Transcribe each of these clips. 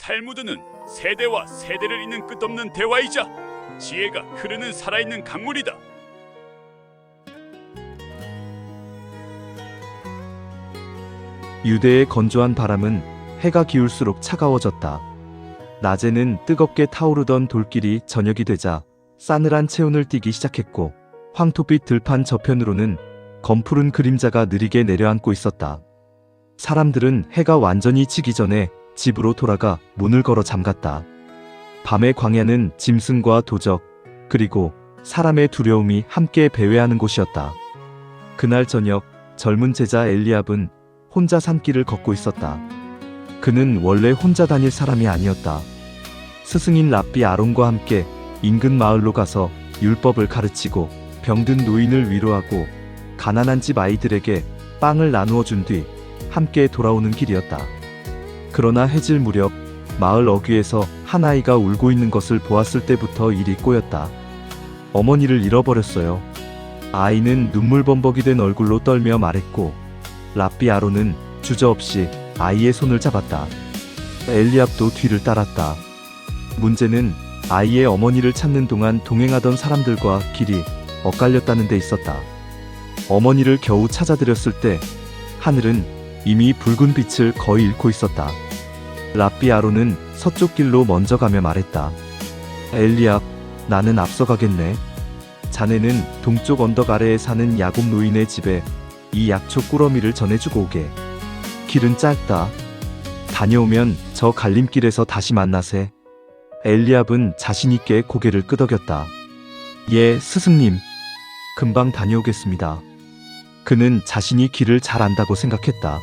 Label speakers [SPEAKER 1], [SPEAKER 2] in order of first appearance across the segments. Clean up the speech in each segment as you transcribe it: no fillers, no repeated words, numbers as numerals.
[SPEAKER 1] 탈무드는 세대와 세대를 잇는 끝없는 대화이자 지혜가 흐르는 살아있는 강물이다.
[SPEAKER 2] 유대의 건조한 바람은 해가 기울수록 차가워졌다. 낮에는 뜨겁게 타오르던 돌길이 저녁이 되자 싸늘한 체온을 띠기 시작했고, 황토빛 들판 저편으로는 검푸른 그림자가 느리게 내려앉고 있었다. 사람들은 해가 완전히 지기 전에 집으로 돌아가 문을 걸어 잠갔다. 밤의 광야는 짐승과 도적, 그리고 사람의 두려움이 함께 배회하는 곳이었다. 그날 저녁, 젊은 제자 엘리압은 혼자 산길을 걷고 있었다. 그는 원래 혼자 다닐 사람이 아니었다. 스승인 랍비 아론과 함께 인근 마을로 가서 율법을 가르치고 병든 노인을 위로하고 가난한 집 아이들에게 빵을 나누어 준 뒤 함께 돌아오는 길이었다. 그러나 해질 무렵 마을 어귀에서 한 아이가 울고 있는 것을 보았을 때부터 일이 꼬였다. 어머니를 잃어버렸어요. 아이는 눈물범벅이 된 얼굴로 떨며 말했고, 랍비 아론은 주저없이 아이의 손을 잡았다. 엘리압도 뒤를 따랐다. 문제는 아이의 어머니를 찾는 동안 동행하던 사람들과 길이 엇갈렸다는 데 있었다. 어머니를 겨우 찾아드렸을 때 하늘은 이미 붉은 빛을 거의 잃고 있었다. 랍비 아론은 서쪽 길로 먼저 가며 말했다. 엘리압, 나는 앞서가겠네. 자네는 동쪽 언덕 아래에 사는 야곱 노인의 집에 이 약초 꾸러미를 전해주고 오게. 길은 짧다. 다녀오면 저 갈림길에서 다시 만나세. 엘리압은 자신있게 고개를 끄덕였다. 예, 스승님. 금방 다녀오겠습니다. 그는 자신이 길을 잘 안다고 생각했다.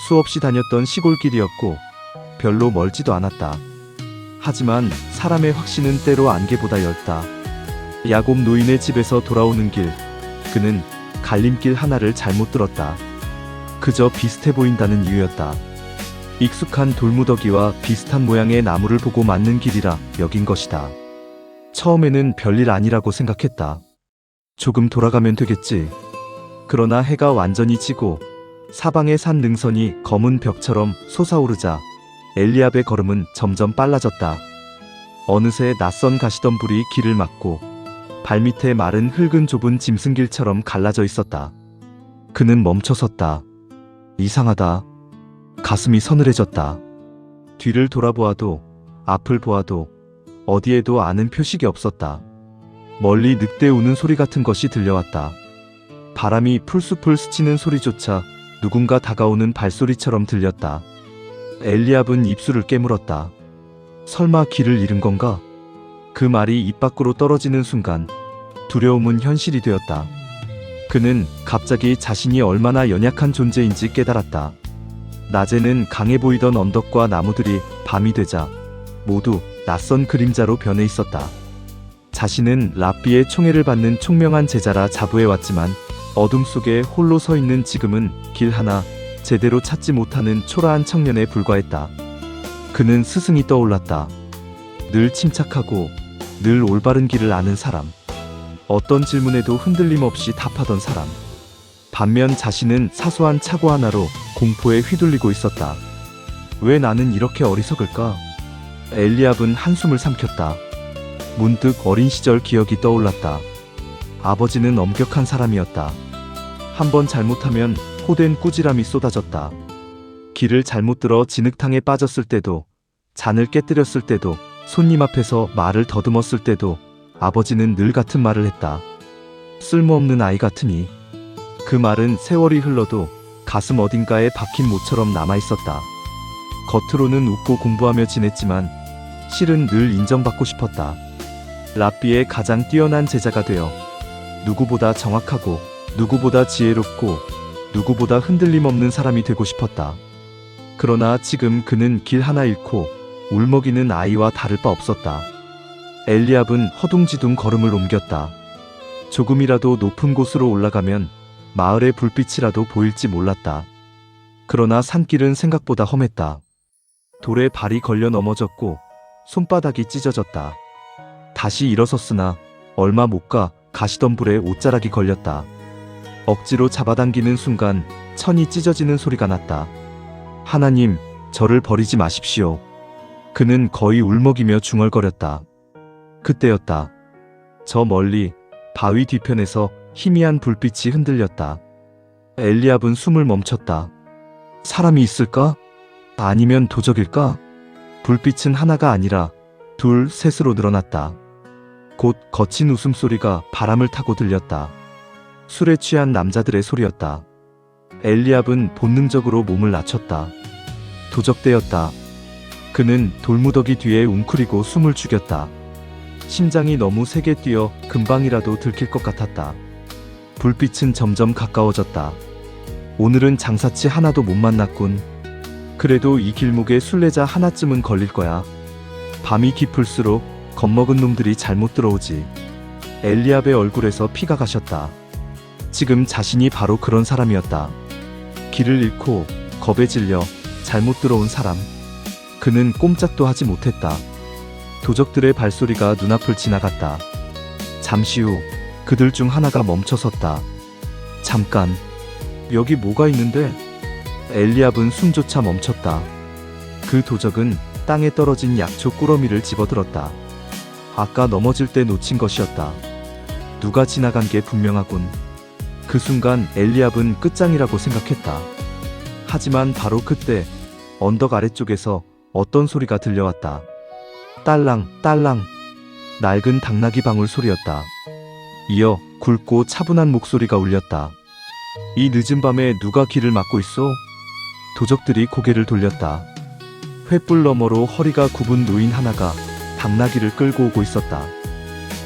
[SPEAKER 2] 수없이 다녔던 시골길이었고 별로 멀지도 않았다. 하지만 사람의 확신은 때로 안개보다 엷다. 야곱 노인의 집에서 돌아오는 길, 그는 갈림길 하나를 잘못 들었다. 그저 비슷해 보인다는 이유였다. 익숙한 돌무더기와 비슷한 모양의 나무를 보고 맞는 길이라 여긴 것이다. 처음에는 별일 아니라고 생각했다. 조금 돌아가면 되겠지. 그러나 해가 완전히 지고 사방의 산 능선이 검은 벽처럼 솟아오르자 엘리압의 걸음은 점점 빨라졌다. 어느새 낯선 가시덤불이 길을 막고 발밑에 마른 흙은 좁은 짐승길처럼 갈라져 있었다. 그는 멈춰섰다. 이상하다. 가슴이 서늘해졌다. 뒤를 돌아보아도 앞을 보아도 어디에도 아는 표식이 없었다. 멀리 늑대 우는 소리 같은 것이 들려왔다. 바람이 풀숲을 스치는 소리조차 누군가 다가오는 발소리처럼 들렸다. 엘리압은 입술을 깨물었다. 설마 길을 잃은 건가? 그 말이 입 밖으로 떨어지는 순간 두려움은 현실이 되었다. 그는 갑자기 자신이 얼마나 연약한 존재인지 깨달았다. 낮에는 강해 보이던 언덕과 나무들이 밤이 되자 모두 낯선 그림자로 변해 있었다. 자신은 랍비의 총애를 받는 총명한 제자라 자부해왔지만 어둠 속에 홀로 서 있는 지금은 길 하나 제대로 찾지 못하는 초라한 청년에 불과했다. 그는 스승이 떠올랐다. 늘 침착하고 늘 올바른 길을 아는 사람. 어떤 질문에도 흔들림 없이 답하던 사람. 반면 자신은 사소한 착오 하나로 공포에 휘둘리고 있었다. 왜 나는 이렇게 어리석을까? 엘리압은 한숨을 삼켰다. 문득 어린 시절 기억이 떠올랐다. 아버지는 엄격한 사람이었다. 한번 잘못하면 호된 꾸지람이 쏟아졌다. 길을 잘못 들어 진흙탕에 빠졌을 때도, 잔을 깨뜨렸을 때도, 손님 앞에서 말을 더듬었을 때도 아버지는 늘 같은 말을 했다. 쓸모없는 아이 같으니. 그 말은 세월이 흘러도 가슴 어딘가에 박힌 모처럼 남아있었다. 겉으로는 웃고 공부하며 지냈지만 실은 늘 인정받고 싶었다. 랍비의 가장 뛰어난 제자가 되어 누구보다 정확하고 누구보다 지혜롭고 누구보다 흔들림 없는 사람이 되고 싶었다. 그러나 지금 그는 길 하나 잃고 울먹이는 아이와 다를 바 없었다. 엘리압은 허둥지둥 걸음을 옮겼다. 조금이라도 높은 곳으로 올라가면 마을의 불빛이라도 보일지 몰랐다. 그러나 산길은 생각보다 험했다. 돌에 발이 걸려 넘어졌고 손바닥이 찢어졌다. 다시 일어섰으나 얼마 못 가 가시덤불에 옷자락이 걸렸다. 억지로 잡아당기는 순간 천이 찢어지는 소리가 났다. 하나님, 저를 버리지 마십시오. 그는 거의 울먹이며 중얼거렸다. 그때였다. 저 멀리 바위 뒤편에서 희미한 불빛이 흔들렸다. 엘리압은 숨을 멈췄다. 사람이 있을까? 아니면 도적일까? 불빛은 하나가 아니라 둘, 셋으로 늘어났다. 곧 거친 웃음소리가 바람을 타고 들렸다. 술에 취한 남자들의 소리였다. 엘리압은 본능적으로 몸을 낮췄다. 도적대였다. 그는 돌무더기 뒤에 웅크리고 숨을 죽였다. 심장이 너무 세게 뛰어 금방이라도 들킬 것 같았다. 불빛은 점점 가까워졌다. 오늘은 장사치 하나도 못 만났군. 그래도 이 길목에 순례자 하나쯤은 걸릴 거야. 밤이 깊을수록 겁먹은 놈들이 잘못 들어오지. 엘리압의 얼굴에서 피가 가셨다. 지금 자신이 바로 그런 사람이었다. 길을 잃고 겁에 질려 잘못 들어온 사람. 그는 꼼짝도 하지 못했다. 도적들의 발소리가 눈앞을 지나갔다. 잠시 후 그들 중 하나가 멈춰섰다. 잠깐, 여기 뭐가 있는데? 엘리압은 숨조차 멈췄다. 그 도적은 땅에 떨어진 약초 꾸러미를 집어들었다. 아까 넘어질 때 놓친 것이었다. 누가 지나간 게 분명하군. 그 순간 엘리압은 끝장이라고 생각했다. 하지만 바로 그때 언덕 아래쪽에서 어떤 소리가 들려왔다. 딸랑 딸랑. 낡은 당나귀 방울 소리였다. 이어 굵고 차분한 목소리가 울렸다. 이 늦은 밤에 누가 길을 막고 있어? 도적들이 고개를 돌렸다. 횃불 너머로 허리가 굽은 노인 하나가 당나귀를 끌고 오고 있었다.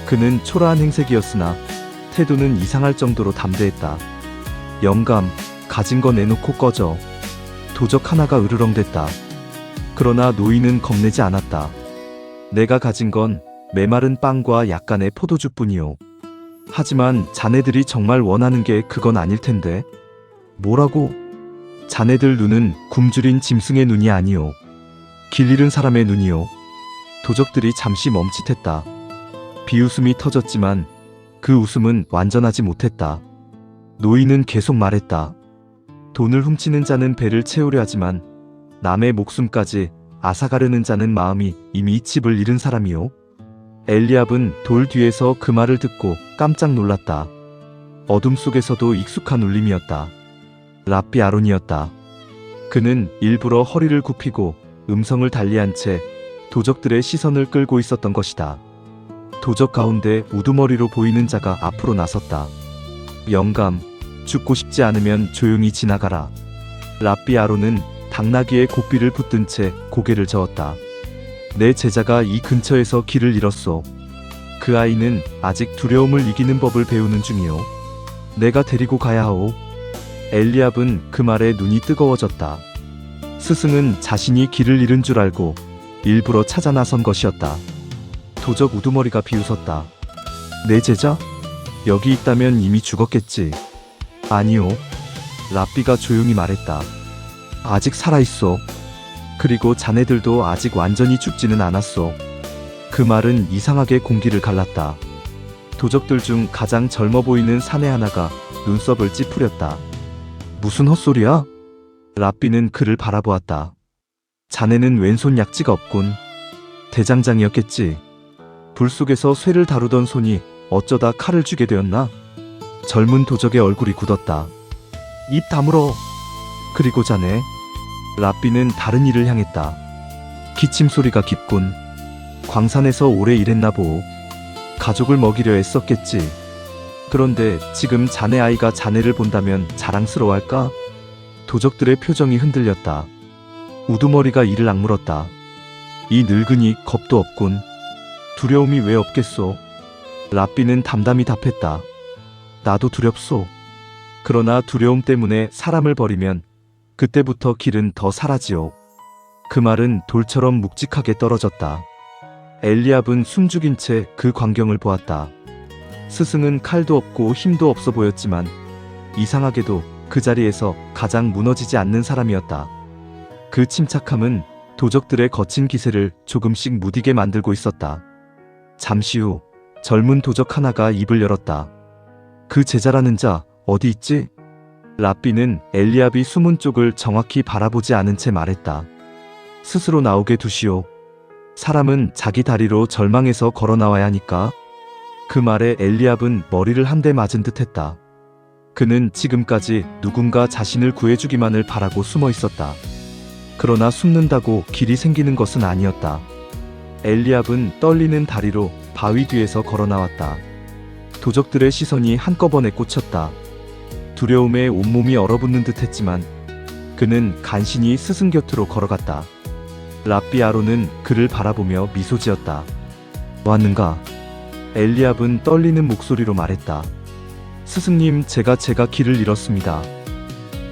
[SPEAKER 2] 그는 초라한 행색이었으나 태도는 이상할 정도로 담대했다. 영감, 가진 거 내놓고 꺼져. 도적 하나가 으르렁댔다. 그러나 노인은 겁내지 않았다. 내가 가진 건 메마른 빵과 약간의 포도주뿐이오. 하지만 자네들이 정말 원하는 게 그건 아닐 텐데. 뭐라고? 자네들 눈은 굶주린 짐승의 눈이 아니오. 길 잃은 사람의 눈이오. 도적들이 잠시 멈칫했다. 비웃음이 터졌지만 그 웃음은 완전하지 못했다. 노인은 계속 말했다. 돈을 훔치는 자는 배를 채우려 하지만 남의 목숨까지 앗아가려는 자는 마음이 이미 집을 잃은 사람이오. 엘리압은 돌 뒤에서 그 말을 듣고 깜짝 놀랐다. 어둠 속에서도 익숙한 울림이었다. 랍비 아론이었다. 그는 일부러 허리를 굽히고 음성을 달리한 채 도적들의 시선을 끌고 있었던 것이다. 도적 가운데 우두머리로 보이는 자가 앞으로 나섰다. 영감, 죽고 싶지 않으면 조용히 지나가라. 랍비 아론은 당나귀의 고삐를 붙든 채 고개를 저었다. 내 제자가 이 근처에서 길을 잃었소. 그 아이는 아직 두려움을 이기는 법을 배우는 중이오. 내가 데리고 가야 하오. 엘리압은 그 말에 눈이 뜨거워졌다. 스승은 자신이 길을 잃은 줄 알고 일부러 찾아 나선 것이었다. 도적 우두머리가 비웃었다. 내 제자? 여기 있다면 이미 죽었겠지. 아니오. 랍비가 조용히 말했다. 아직 살아있어. 그리고 자네들도 아직 완전히 죽지는 않았어. 그 말은 이상하게 공기를 갈랐다. 도적들 중 가장 젊어 보이는 사내 하나가 눈썹을 찌푸렸다. 무슨 헛소리야? 랍비는 그를 바라보았다. 자네는 왼손 약지가 없군. 대장장이었겠지. 불 속에서 쇠를 다루던 손이 어쩌다 칼을 쥐게 되었나? 젊은 도적의 얼굴이 굳었다. 입 다물어. 그리고 자네. 랍비는 다른 일을 향했다. 기침 소리가 깊군. 광산에서 오래 일했나 보오. 가족을 먹이려 애썼겠지. 그런데 지금 자네 아이가 자네를 본다면 자랑스러워할까? 도적들의 표정이 흔들렸다. 우두머리가 이를 악물었다. 이 늙은이 겁도 없군. 두려움이 왜 없겠소? 랍비는 담담히 답했다. 나도 두렵소. 그러나 두려움 때문에 사람을 버리면 그때부터 길은 더 사라지오. 그 말은 돌처럼 묵직하게 떨어졌다. 엘리압은 숨죽인 채 그 광경을 보았다. 스승은 칼도 없고 힘도 없어 보였지만 이상하게도 그 자리에서 가장 무너지지 않는 사람이었다. 그 침착함은 도적들의 거친 기세를 조금씩 무디게 만들고 있었다. 잠시 후 젊은 도적 하나가 입을 열었다. 그 제자라는 자 어디 있지? 랍비는 엘리압이 숨은 쪽을 정확히 바라보지 않은 채 말했다. 스스로 나오게 두시오. 사람은 자기 다리로 절망에서 걸어 나와야 하니까. 그 말에 엘리압은 머리를 한 대 맞은 듯 했다. 그는 지금까지 누군가 자신을 구해주기만을 바라고 숨어 있었다. 그러나 숨는다고 길이 생기는 것은 아니었다. 엘리압은 떨리는 다리로 바위 뒤에서 걸어 나왔다. 도적들의 시선이 한꺼번에 꽂혔다. 두려움에 온몸이 얼어붙는 듯 했지만 그는 간신히 스승 곁으로 걸어갔다. 랍비 아론은 그를 바라보며 미소 지었다. 왔는가? 엘리압은 떨리는 목소리로 말했다. 스승님, 제가 길을 잃었습니다.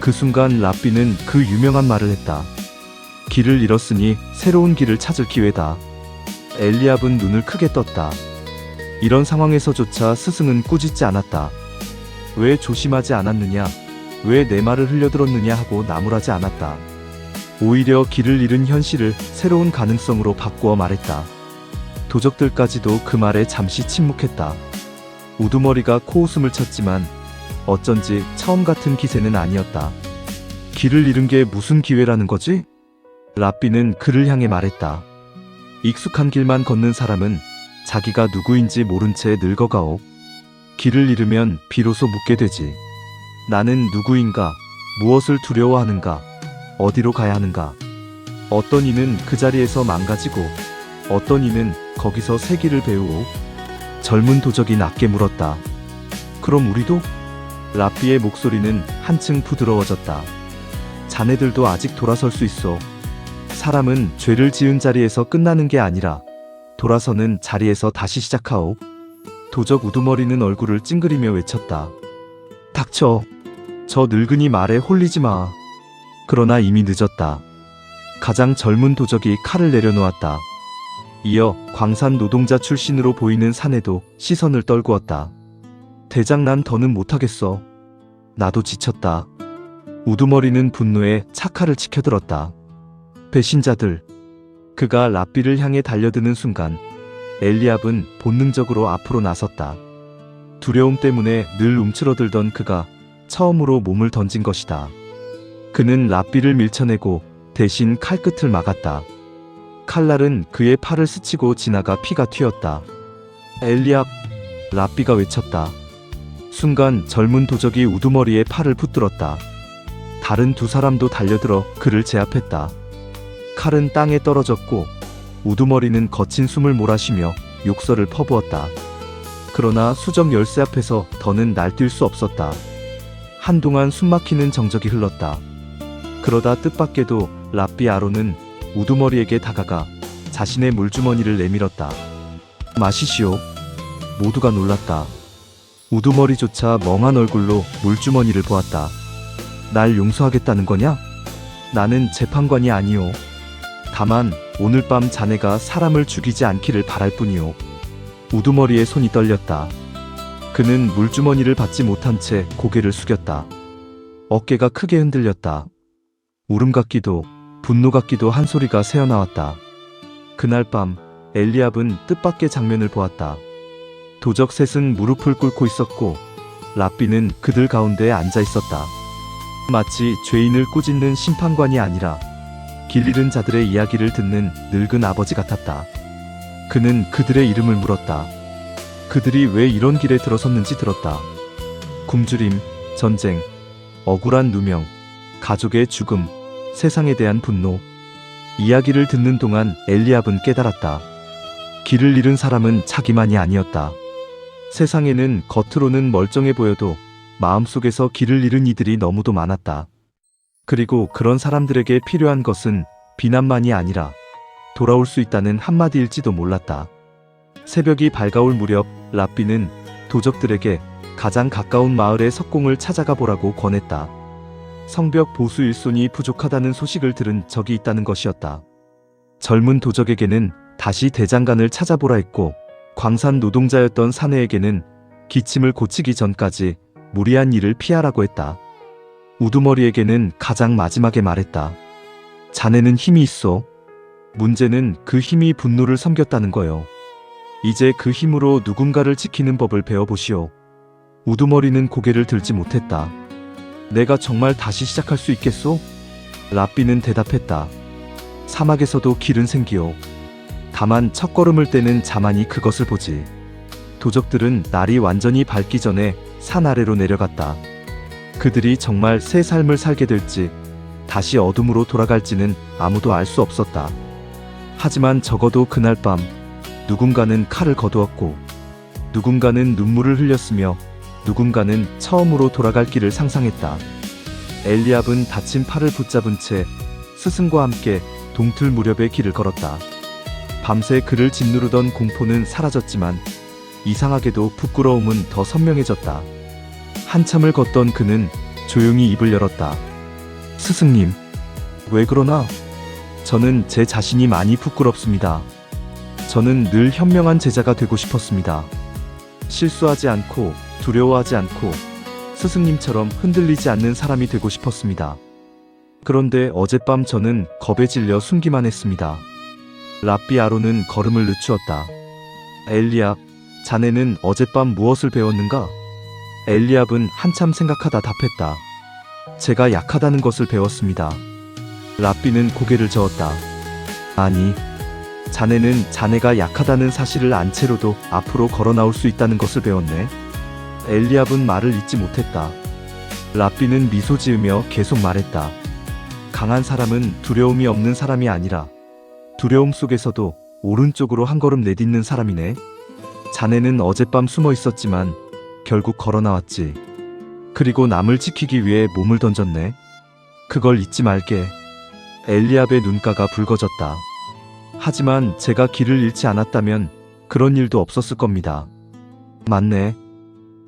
[SPEAKER 2] 그 순간 랍비는 그 유명한 말을 했다. 길을 잃었으니 새로운 길을 찾을 기회다. 엘리압은 눈을 크게 떴다. 이런 상황에서조차 스승은 꾸짖지 않았다. 왜 조심하지 않았느냐? 왜 내 말을 흘려들었느냐 하고 나무라지 않았다. 오히려 길을 잃은 현실을 새로운 가능성으로 바꾸어 말했다. 도적들까지도 그 말에 잠시 침묵했다. 우두머리가 코웃음을 쳤지만 어쩐지 처음 같은 기세는 아니었다. 길을 잃은 게 무슨 기회라는 거지? 랍비는 그를 향해 말했다. 익숙한 길만 걷는 사람은 자기가 누구인지 모른 채 늙어가오. 길을 잃으면 비로소 묻게 되지. 나는 누구인가? 무엇을 두려워하는가? 어디로 가야 하는가? 어떤 이는 그 자리에서 망가지고 어떤 이는 거기서 새 길을 배우오. 젊은 도적이 낮게 물었다. 그럼 우리도? 랍비의 목소리는 한층 부드러워졌다. 자네들도 아직 돌아설 수 있어. 사람은 죄를 지은 자리에서 끝나는 게 아니라 돌아서는 자리에서 다시 시작하오. 도적 우두머리는 얼굴을 찡그리며 외쳤다. 닥쳐. 저 늙은이 말에 홀리지 마. 그러나 이미 늦었다. 가장 젊은 도적이 칼을 내려놓았다. 이어 광산 노동자 출신으로 보이는 사내도 시선을 떨구었다. 대장, 난 더는 못하겠어. 나도 지쳤다. 우두머리는 분노에 차칼을 치켜들었다. 배신자들. 그가 랍비를 향해 달려드는 순간 엘리압은 본능적으로 앞으로 나섰다. 두려움 때문에 늘 움츠러들던 그가 처음으로 몸을 던진 것이다. 그는 랍비를 밀쳐내고 대신 칼끝을 막았다. 칼날은 그의 팔을 스치고 지나가 피가 튀었다. 엘리압! 랍비가 외쳤다. 순간 젊은 도적이 우두머리에 팔을 붙들었다. 다른 두 사람도 달려들어 그를 제압했다. 칼은 땅에 떨어졌고 우두머리는 거친 숨을 몰아쉬며 욕설을 퍼부었다. 그러나 수정 열쇠 앞에서 더는 날뛸 수 없었다. 한동안 숨막히는 정적이 흘렀다. 그러다 뜻밖에도 랍비 아론은 우두머리에게 다가가 자신의 물주머니를 내밀었다. 마시시오. 모두가 놀랐다. 우두머리조차 멍한 얼굴로 물주머니를 보았다. 날 용서하겠다는 거냐? 나는 재판관이 아니오. 다만 오늘 밤 자네가 사람을 죽이지 않기를 바랄 뿐이오. 우두머리의 손이 떨렸다. 그는 물주머니를 받지 못한 채 고개를 숙였다. 어깨가 크게 흔들렸다. 울음 같기도 분노 같기도 한 소리가 새어나왔다. 그날 밤 엘리압은 뜻밖의 장면을 보았다. 도적 셋은 무릎을 꿇고 있었고 랍비는 그들 가운데에 앉아 있었다. 마치 죄인을 꾸짖는 심판관이 아니라 길 잃은 자들의 이야기를 듣는 늙은 아버지 같았다. 그는 그들의 이름을 물었다. 그들이 왜 이런 길에 들어섰는지 들었다. 굶주림, 전쟁, 억울한 누명, 가족의 죽음, 세상에 대한 분노. 이야기를 듣는 동안 엘리압은 깨달았다. 길을 잃은 사람은 자기만이 아니었다. 세상에는 겉으로는 멀쩡해 보여도 마음속에서 길을 잃은 이들이 너무도 많았다. 그리고 그런 사람들에게 필요한 것은 비난만이 아니라 돌아올 수 있다는 한마디일지도 몰랐다. 새벽이 밝아올 무렵 랍비는 도적들에게 가장 가까운 마을의 석공을 찾아가 보라고 권했다. 성벽 보수 일손이 부족하다는 소식을 들은 적이 있다는 것이었다. 젊은 도적에게는 다시 대장간을 찾아보라 했고 광산 노동자였던 사내에게는 기침을 고치기 전까지 무리한 일을 피하라고 했다. 우두머리에게는 가장 마지막에 말했다. 자네는 힘이 있어. 문제는 그 힘이 분노를 섬겼다는 거요. 이제 그 힘으로 누군가를 지키는 법을 배워보시오. 우두머리는 고개를 들지 못했다. 내가 정말 다시 시작할 수 있겠소? 랍비는 대답했다. 사막에서도 길은 생기오. 다만 첫걸음을 떼는 자만이 그것을 보지. 도적들은 날이 완전히 밝기 전에 산 아래로 내려갔다. 그들이 정말 새 삶을 살게 될지 다시 어둠으로 돌아갈지는 아무도 알 수 없었다. 하지만 적어도 그날 밤 누군가는 칼을 거두었고 누군가는 눈물을 흘렸으며 누군가는 처음으로 돌아갈 길을 상상했다. 엘리압은 다친 팔을 붙잡은 채 스승과 함께 동틀 무렵에 길을 걸었다. 밤새 그를 짓누르던 공포는 사라졌지만 이상하게도 부끄러움은 더 선명해졌다. 한참을 걷던 그는 조용히 입을 열었다. 스승님, 왜 그러나? 저는 제 자신이 많이 부끄럽습니다. 저는 늘 현명한 제자가 되고 싶었습니다. 실수하지 않고 두려워하지 않고 스승님처럼 흔들리지 않는 사람이 되고 싶었습니다. 그런데 어젯밤 저는 겁에 질려 숨기만 했습니다. 랍비 아론은 걸음을 늦추었다. 엘리압, 자네는 어젯밤 무엇을 배웠는가? 엘리압은 한참 생각하다 답했다. 제가 약하다는 것을 배웠습니다. 랍비는 고개를 저었다. 아니, 자네는 자네가 약하다는 사실을 안 채로도 앞으로 걸어 나올 수 있다는 것을 배웠네. 엘리압은 말을 잇지 못했다. 랍비는 미소 지으며 계속 말했다. 강한 사람은 두려움이 없는 사람이 아니라 두려움 속에서도 오른쪽으로 한 걸음 내딛는 사람이네. 자네는 어젯밤 숨어 있었지만 결국 걸어 나왔지. 그리고 남을 지키기 위해 몸을 던졌네. 그걸 잊지 말게. 엘리압의 눈가가 붉어졌다. 하지만 제가 길을 잃지 않았다면 그런 일도 없었을 겁니다. 맞네.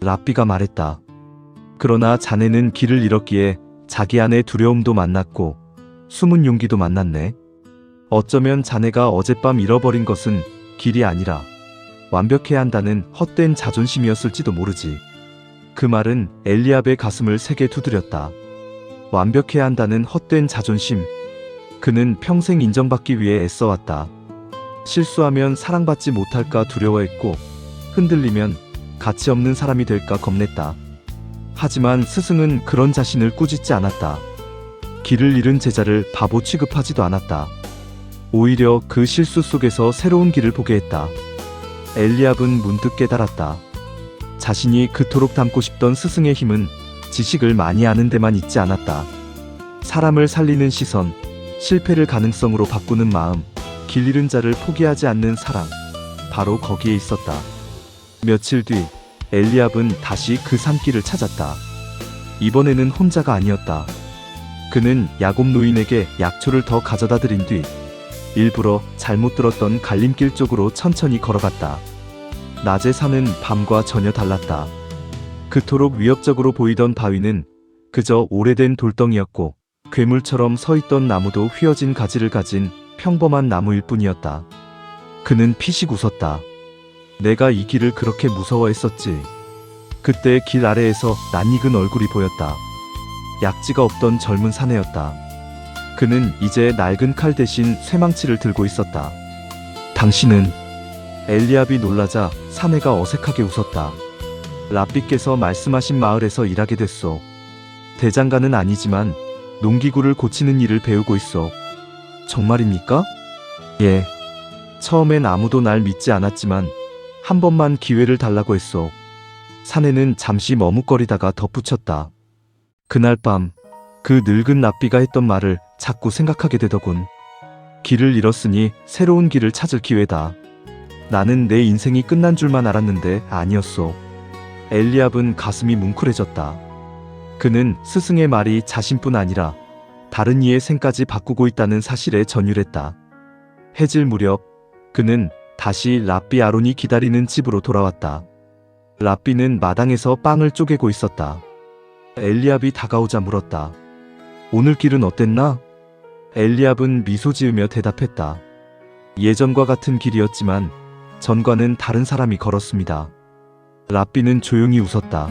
[SPEAKER 2] 랍비가 말했다. 그러나 자네는 길을 잃었기에 자기 안의 두려움도 만났고 숨은 용기도 만났네. 어쩌면 자네가 어젯밤 잃어버린 것은 길이 아니라 완벽해야 한다는 헛된 자존심이었을지도 모르지. 그 말은 엘리압의 가슴을 세게 두드렸다. 완벽해야 한다는 헛된 자존심. 그는 평생 인정받기 위해 애써왔다. 실수하면 사랑받지 못할까 두려워했고 흔들리면 가치 없는 사람이 될까 겁냈다. 하지만 스승은 그런 자신을 꾸짖지 않았다. 길을 잃은 제자를 바보 취급하지도 않았다. 오히려 그 실수 속에서 새로운 길을 보게 했다. 엘리압은 문득 깨달았다. 자신이 그토록 닮고 싶던 스승의 힘은 지식을 많이 아는 데만 있지 않았다. 사람을 살리는 시선, 실패를 가능성으로 바꾸는 마음, 길 잃은 자를 포기하지 않는 사랑, 바로 거기에 있었다. 며칠 뒤 엘리압은 다시 그 산길을 찾았다. 이번에는 혼자가 아니었다. 그는 야곱 노인에게 약초를 더 가져다 드린 뒤 일부러 잘못 들었던 갈림길 쪽으로 천천히 걸어갔다. 낮의 산은 밤과 전혀 달랐다. 그토록 위협적으로 보이던 바위는 그저 오래된 돌덩이였고 괴물처럼 서 있던 나무도 휘어진 가지를 가진 평범한 나무일 뿐이었다. 그는 피식 웃었다. 내가 이 길을 그렇게 무서워했었지. 그때 길 아래에서 낯익은 얼굴이 보였다. 약지가 없던 젊은 사내였다. 그는 이제 낡은 칼 대신 쇠망치를 들고 있었다. 당신은? 엘리압이 놀라자 사내가 어색하게 웃었다. 랍비께서 말씀하신 마을에서 일하게 됐소. 대장간은 아니지만 농기구를 고치는 일을 배우고 있어. 정말입니까? 예. 처음엔 아무도 날 믿지 않았지만 한 번만 기회를 달라고 했소. 사내는 잠시 머뭇거리다가 덧붙였다. 그날 밤 그 늙은 랍비가 했던 말을 자꾸 생각하게 되더군. 길을 잃었으니 새로운 길을 찾을 기회다. 나는 내 인생이 끝난 줄만 알았는데 아니었소. 엘리압은 가슴이 뭉클해졌다. 그는 스승의 말이 자신뿐 아니라 다른 이의 생까지 바꾸고 있다는 사실에 전율했다. 해질 무렵 그는 다시 랍비 아론이 기다리는 집으로 돌아왔다. 랍비는 마당에서 빵을 쪼개고 있었다. 엘리압이 다가오자 물었다. 오늘 길은 어땠나? 엘리압은 미소 지으며 대답했다. 예전과 같은 길이었지만 전과는 다른 사람이 걸었습니다. 랍비는 조용히 웃었다.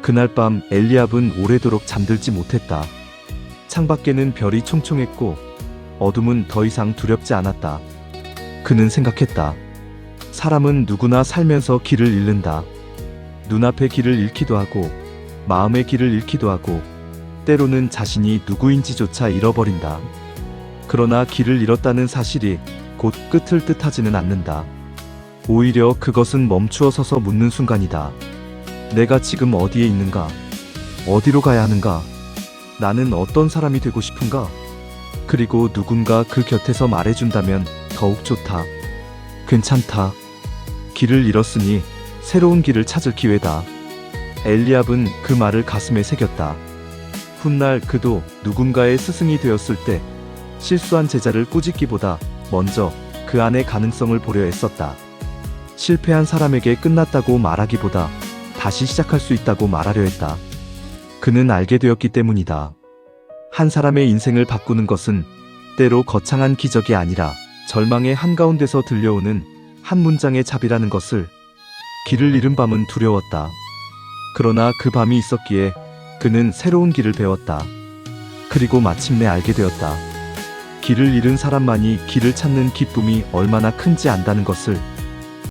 [SPEAKER 2] 그날 밤 엘리압은 오래도록 잠들지 못했다. 창밖에는 별이 총총했고 어둠은 더 이상 두렵지 않았다. 그는 생각했다. 사람은 누구나 살면서 길을 잃는다. 눈앞의 길을 잃기도 하고 마음의 길을 잃기도 하고 때로는 자신이 누구인지조차 잃어버린다. 그러나 길을 잃었다는 사실이 곧 끝을 뜻하지는 않는다. 오히려 그것은 멈추어 서서 묻는 순간이다. 내가 지금 어디에 있는가? 어디로 가야 하는가? 나는 어떤 사람이 되고 싶은가? 그리고 누군가 그 곁에서 말해준다면 더욱 좋다. 괜찮다. 길을 잃었으니 새로운 길을 찾을 기회다. 엘리압은 그 말을 가슴에 새겼다. 훗날 그도 누군가의 스승이 되었을 때 실수한 제자를 꾸짖기보다 먼저 그 안의 가능성을 보려 애썼다. 실패한 사람에게 끝났다고 말하기보다 다시 시작할 수 있다고 말하려 했다. 그는 알게 되었기 때문이다. 한 사람의 인생을 바꾸는 것은 때로 거창한 기적이 아니라 절망의 한가운데서 들려오는 한 문장의 자비라는 것을. 길을 잃은 밤은 두려웠다. 그러나 그 밤이 있었기에 그는 새로운 길을 배웠다. 그리고 마침내 알게 되었다. 길을 잃은 사람만이 길을 찾는 기쁨이 얼마나 큰지 안다는 것을.